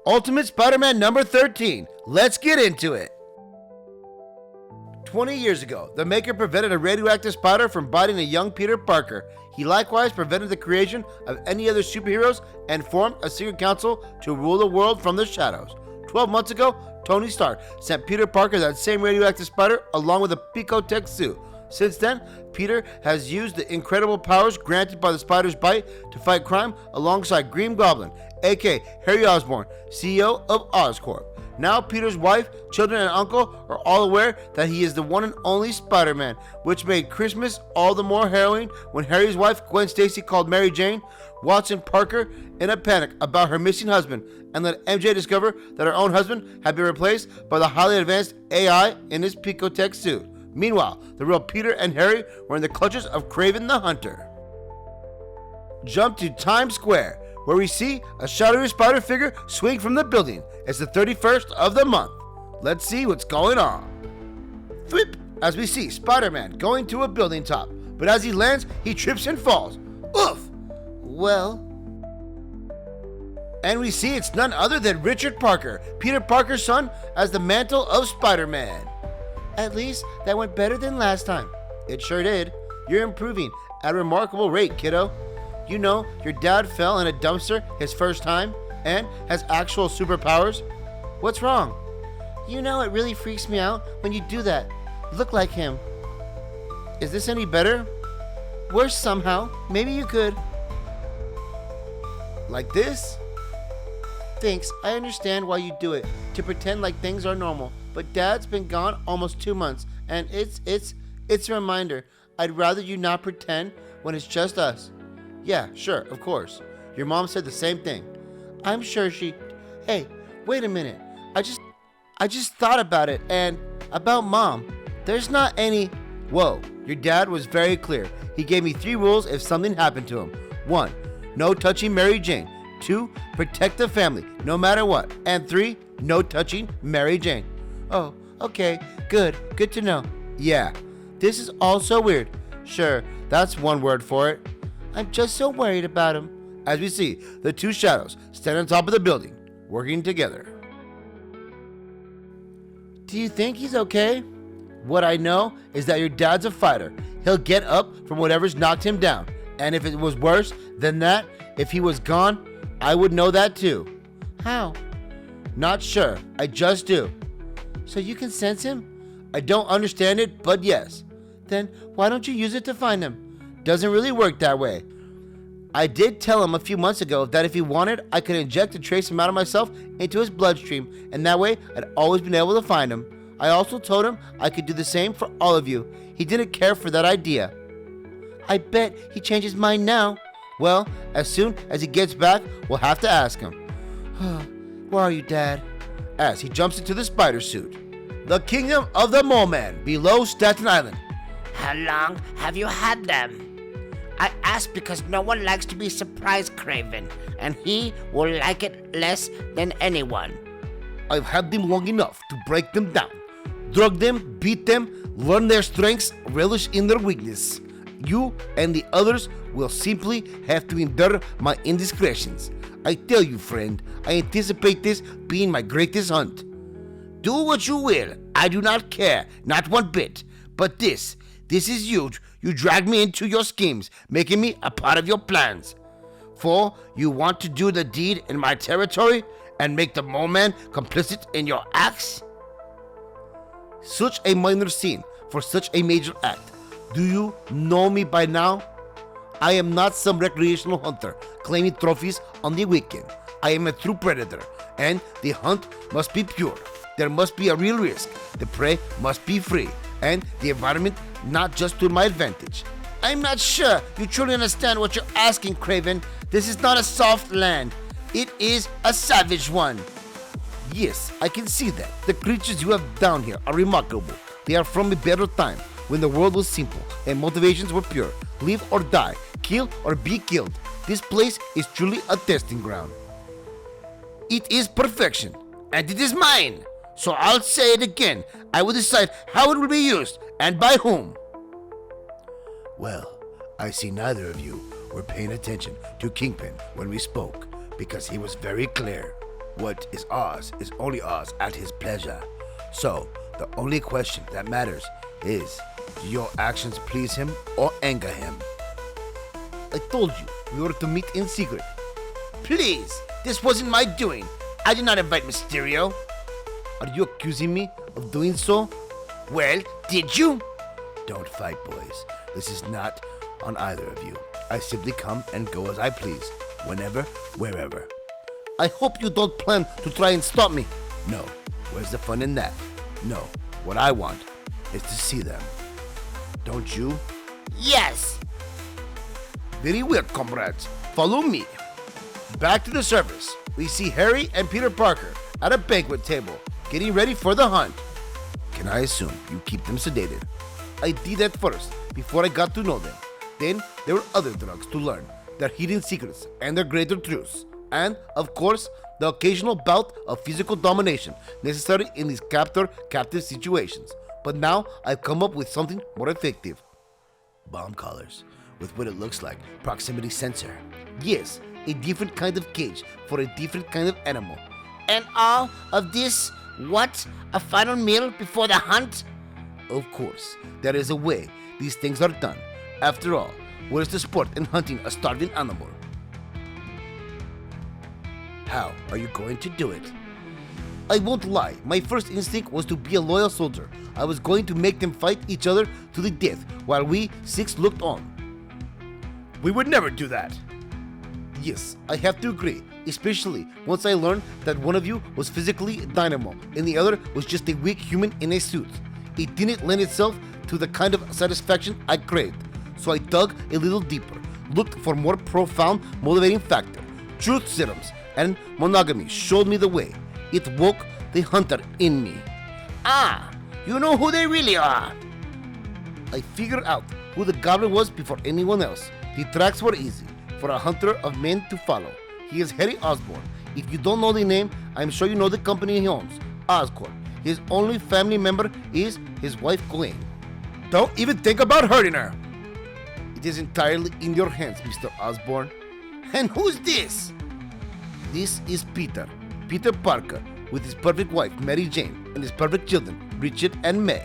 Ultimate Spider-Man number 13. Let's get into it. 20 years ago, the Maker prevented a radioactive spider from biting a young Peter Parker. He likewise prevented the creation of any other superheroes and formed a secret council to rule the world from the shadows. 12 months ago, Tony Stark sent Peter Parker that same radioactive spider along with a Picotech suit. Since then, Peter has used the incredible powers granted by the spider's bite to fight crime alongside Green Goblin, aka Harry Osborn, CEO of Oscorp. Now Peter's wife, children, and uncle are all aware that he is the one and only Spider-Man, which made Christmas all the more harrowing when Harry's wife, Gwen Stacy, called Mary Jane Watson Parker in a panic about her missing husband, and let MJ discover that her own husband had been replaced by the highly advanced AI in his Picotech suit. Meanwhile, the real Peter and Harry were in the clutches of Kraven the Hunter. Jump to Times Square, where we see a shadowy spider figure swing from the building. It's the 31st of the month. Let's see what's going on. Flip, as we see Spider-Man going to a building top, but as he lands, he trips and falls. Oof! Well... And we see it's none other than Richard Parker, Peter Parker's son, as the mantle of Spider-Man. At least that went better than last time. It sure did. You're improving at a remarkable rate, kiddo. You know, your dad fell in a dumpster his first time and has actual superpowers. What's wrong? You know, it really freaks me out when you do that. Look like him. Is this any better? Worse somehow. Maybe you could. Like this? Thanks, I understand why you do it, to pretend like things are normal. But Dad's been gone almost 2 months, and it's a reminder. I'd rather you not pretend when it's just us. Yeah, sure, of course. Your mom said the same thing. I'm sure she... Hey, wait a minute. I just thought about it, and about Mom. There's not any... Whoa, your dad was very clear. He gave me 3 rules if something happened to him. 1, no touching Mary Jane. 2, protect the family, no matter what. And 3, no touching Mary Jane. Oh, okay, good to know. Yeah, this is all so weird. Sure, that's one word for it. I'm just so worried about him. As we see, the 2 shadows stand on top of the building, working together. Do you think he's okay? What I know is that your dad's a fighter. He'll get up from whatever's knocked him down. And if it was worse than that, if he was gone, I would know that too. How? Not sure, I just do. So you can sense him? I don't understand it, but yes. Then why don't you use it to find him? Doesn't really work that way. I did tell him a few months ago that if he wanted, I could inject a trace amount of myself into his bloodstream, and that way I'd always been able to find him. I also told him I could do the same for all of you. He didn't care for that idea. I bet he changed his mind now. Well, as soon as he gets back, we'll have to ask him. Where are you, Dad? As he jumps into the spider suit. The kingdom of the Mole Man, below Staten Island. How long have you had them? I ask because no one likes to be surprised, Kraven, and he will like it less than anyone. I've had them long enough to break them down. Drug them, beat them, learn their strengths, relish in their weakness. You and the others will simply have to endure my indiscretions. I tell you, friend, I anticipate this being my greatest hunt. Do what you will. I do not care, not one bit. But this is huge. You drag me into your schemes, making me a part of your plans. For you want to do the deed in my territory and make the Mole Man complicit in your acts? Such a minor sin for such a major act. Do you know me by now? I am not some recreational hunter claiming trophies on the weekend. I am a true predator, and the hunt must be pure. There must be a real risk. The prey must be free, and the environment not just to my advantage. I'm not sure you truly understand what you're asking, Kraven. This is not a soft land. It is a savage one. Yes, I can see that. The creatures you have down here are remarkable. They are from a better time, when the world was simple and motivations were pure. Live or die, kill or be killed. This place is truly a testing ground. It is perfection, and it is mine. So I'll say it again. I will decide how it will be used and by whom. Well, I see neither of you were paying attention to Kingpin when we spoke, because he was very clear. What is ours is only ours at his pleasure. So, the only question that matters is, do your actions please him or anger him? I told you we were to meet in secret. Please, this wasn't my doing. I did not invite Mysterio. Are you accusing me of doing so? Well, did you? Don't fight, boys. This is not on either of you. I simply come and go as I please, whenever, wherever. I hope you don't plan to try and stop me. No. Where's the fun in that? No. What I want is to see them. Don't you? Yes. Very well, comrades. Follow me. Back to the surface. We see Harry and Peter Parker at a banquet table, getting ready for the hunt. Can I assume you keep them sedated? I did that first, before I got to know them. Then there were other drugs to learn, their hidden secrets and their greater truths. And, of course, the occasional bout of physical domination necessary in these captor-captive situations. But now I've come up with something more effective. Bomb collars, with what it looks like proximity sensor. Yes, a different kind of cage for a different kind of animal. And all of this, what? A final meal before the hunt? Of course, there is a way these things are done. After all, what is the sport in hunting a starving animal? How are you going to do it? I won't lie, my first instinct was to be a loyal soldier. I was going to make them fight each other to the death while we six looked on. We would never do that. Yes, I have to agree, especially once I learned that one of you was physically dynamo and the other was just a weak human in a suit. It didn't lend itself to the kind of satisfaction I craved, so I dug a little deeper, looked for more profound motivating factor. Truth serums and monogamy showed me the way. It woke the hunter in me. Ah, you know who they really are. I figured out who the goblin was before anyone else. The tracks were easy for a hunter of men to follow. He is Harry Osborn. If you don't know the name, I'm sure you know the company he owns, Oscorp. His only family member is his wife Gwen. Don't even think about hurting her. It is entirely in your hands, Mr. Osborn. And who's this? This is Peter Parker, with his perfect wife, Mary Jane, and his perfect children, Richard and May.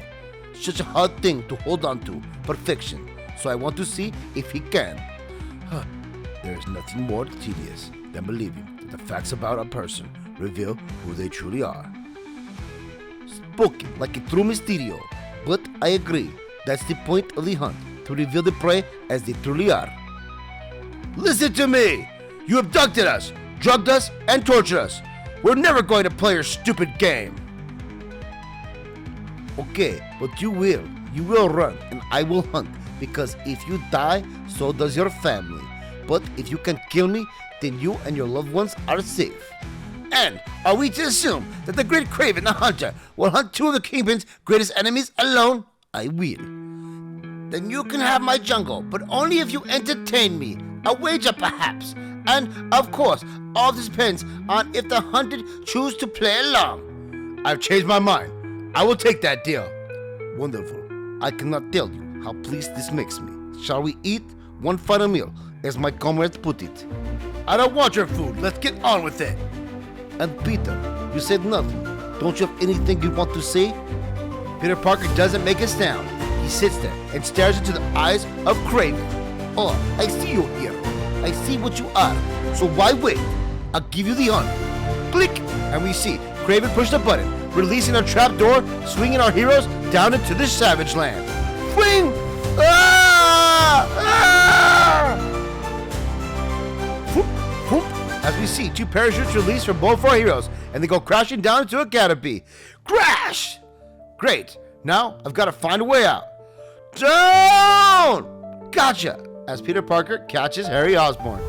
Such a hard thing to hold on to, perfection. So I want to see if he can. There is nothing more tedious than believing that the facts about a person reveal who they truly are. Spoken like a true Mysterio, but I agree, that's the point of the hunt, to reveal the prey as they truly are. Listen to me! You abducted us, drugged us, and tortured us. We're never going to play your stupid game. Okay, but you will run and I will hunt, because if you die, so does your family. But if you can kill me, then you and your loved ones are safe. And are we to assume that the great Kraven the Hunter will hunt two of the Kingpin's greatest enemies alone? I will. Then you can have my jungle, but only if you entertain me. A wager perhaps. And, of course, all this depends on if the hunted choose to play along. I've changed my mind. I will take that deal. Wonderful. I cannot tell you how pleased this makes me. Shall we eat one final meal, as my comrades put it? I don't want your food. Let's get on with it. And Peter, you said nothing. Don't you have anything you want to say? Peter Parker doesn't make a sound. He sits there and stares into the eyes of Kraven. Oh, I see you here. I see what you are. So why wait? I'll give you the hunt. Click! And we see Kraven push the button, releasing a trapdoor, swinging our heroes down into the savage land. Fling! Ah! Ah! Whoop, whoop. As we see two parachutes released from both our heroes, and they go crashing down into a canopy. Crash! Great. Now I've got to find a way out. Down! Gotcha! As Peter Parker catches Harry Osborn.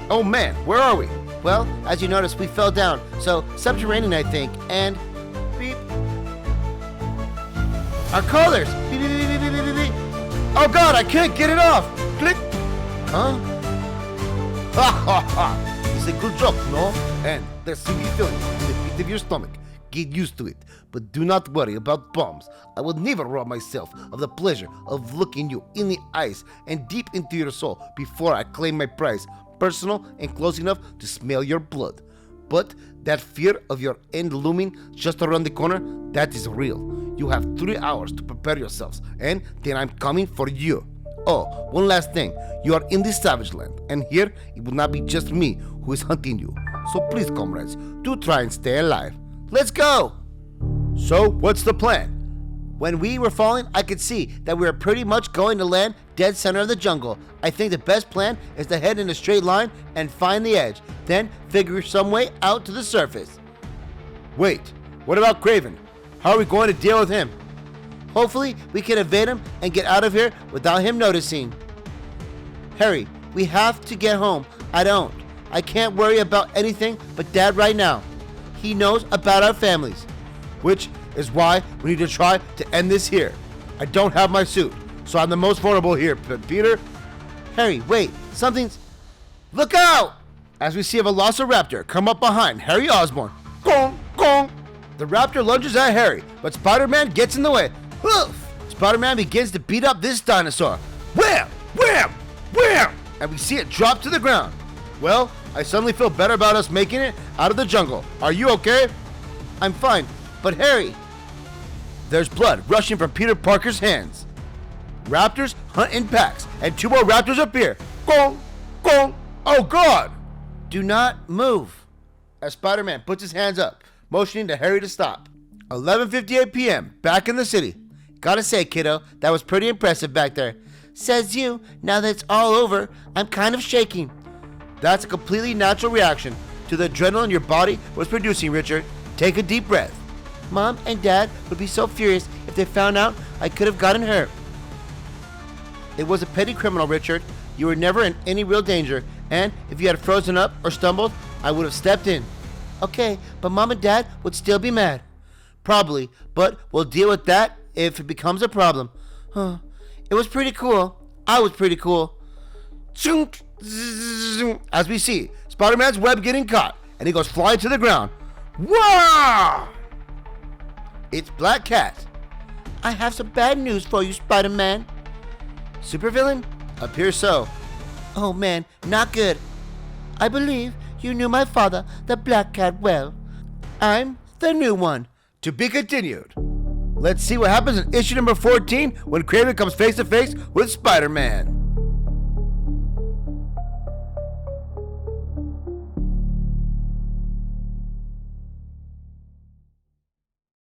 Oh man, where are we? Well, as you noticed, we fell down, so subterranean, I think, and beep. Our colors! Beep, beep, beep, beep, beep, beep, beep. Oh god, I can't get it off! Click! Huh? Ha ha ha! It's a good joke, no? And that singy feeling in the pit of your stomach. Get used to it, but do not worry about bombs. I will never rob myself of the pleasure of looking you in the eyes and deep into your soul before I claim my prize, personal and close enough to smell your blood. But that fear of your end looming just around the corner, that is real. You have 3 hours to prepare yourselves, and then I'm coming for you. Oh, one last thing. You are in the Savage Land, and here it will not be just me who is hunting you. So please, comrades, do try and stay alive. Let's go! So, what's the plan? When we were falling, I could see that we were pretty much going to land dead center of the jungle. I think the best plan is to head in a straight line and find the edge, then figure some way out to the surface. Wait, what about Craven? How are we going to deal with him? Hopefully, we can evade him and get out of here without him noticing. Harry, we have to get home. I can't worry about anything but Dad right now. He knows about our families. Which is why we need to try to end this here. I don't have my suit, so I'm the most vulnerable here, Peter. Harry, wait, something's... Look out! As we see a velociraptor come up behind Harry Osborn. Gong, gong! The raptor lunges at Harry, but Spider-Man gets in the way. Hoof! Spider-Man begins to beat up this dinosaur. Wham! Wham! Wham! And we see it drop to the ground. Well, I suddenly feel better about us making it out of the jungle. Are you okay? I'm fine, but Harry... There's blood rushing from Peter Parker's hands. Raptors hunt in packs, and 2 more raptors appear. Gong! Gong! Oh God! Do not move. As Spider-Man puts his hands up, motioning to Harry to stop. 11:58 p.m., back in the city. Gotta say, kiddo, that was pretty impressive back there. Says you, now that it's all over, I'm kind of shaking. That's a completely natural reaction to the adrenaline your body was producing, Richard. Take a deep breath. Mom and Dad would be so furious if they found out I could have gotten hurt. It was a petty criminal, Richard. You were never in any real danger, and if you had frozen up or stumbled, I would have stepped in. Okay, but Mom and Dad would still be mad. Probably, but we'll deal with that if it becomes a problem. It was pretty cool. I was pretty cool. As we see, Spider-Man's web getting caught, and he goes flying to the ground. Wow! It's Black Cat. I have some bad news for you, Spider-Man. Supervillain? Appears so. Oh man, not good. I believe you knew my father, the Black Cat, well. I'm the new one. To be continued. Let's see what happens in issue number 14 when Kraven comes face to face with Spider-Man.